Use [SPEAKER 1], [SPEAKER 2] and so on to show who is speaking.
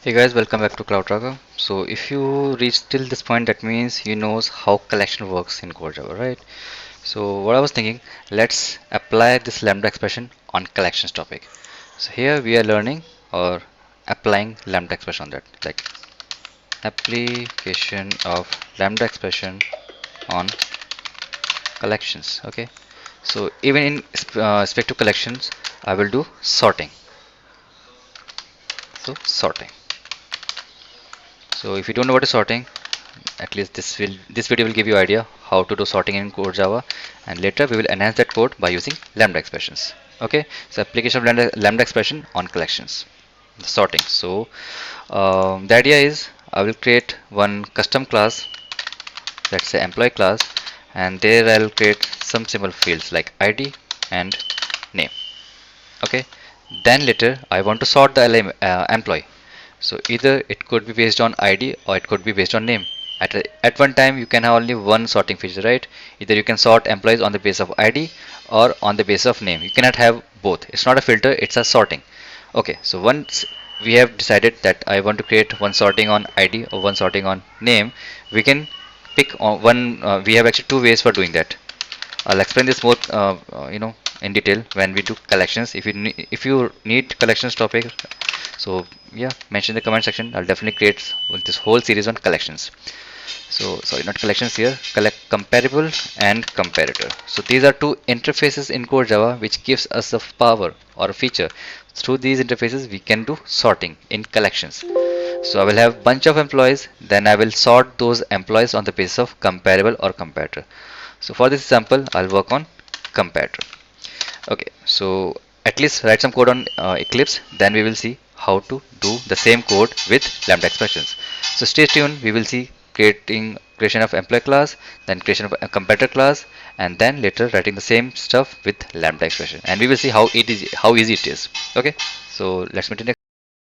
[SPEAKER 1] Hey guys, welcome back to CloudRaga. So if you reach till this point, that means you knows how collection works in core Java, right? So what I was thinking, let's apply this lambda expression on collections topic. So here we are learning or applying lambda expression on that, like application of lambda expression on collections. Okay. So even in respect to collections, I will do sorting. So sorting. So if you don't know what is sorting, at least this video will give you idea how to do sorting in core Java, and later we will enhance that code by using lambda expressions. Okay, so application of lambda expression on collections, the sorting. So the idea is I will create one custom class, let's say employee class, and there I'll create some simple fields like ID and name. Okay, then later I want to sort the employee. So either it could be based on ID or it could be based on name. At one time you can have only one sorting feature, right? Either you can sort employees on the basis of ID or on the basis of name. You cannot have both. It's not a filter, it's a sorting. Okay, so once we have decided that I want to create one sorting on ID or one sorting on name, we can pick on one. We have actually two ways for doing that. I'll explain this more, in detail when we do collections. If you need collections topic, so yeah, mention in the comment section. I'll definitely create this whole series on collections. So sorry, not collections here. Collect comparable and comparator. So these are two interfaces in core Java which gives us a power or a feature. Through these interfaces, we can do sorting in collections. So I will have bunch of employees, then I will sort those employees on the basis of comparable or comparator. So for this example, I'll work on comparator. Okay, so at least write some code on Eclipse, then we will see how to do the same code with lambda expressions. So stay tuned, we will see creation of employee class, then creation of a comparator class, and then later writing the same stuff with lambda expression, and we will see how easy it is. Okay, so let's meet in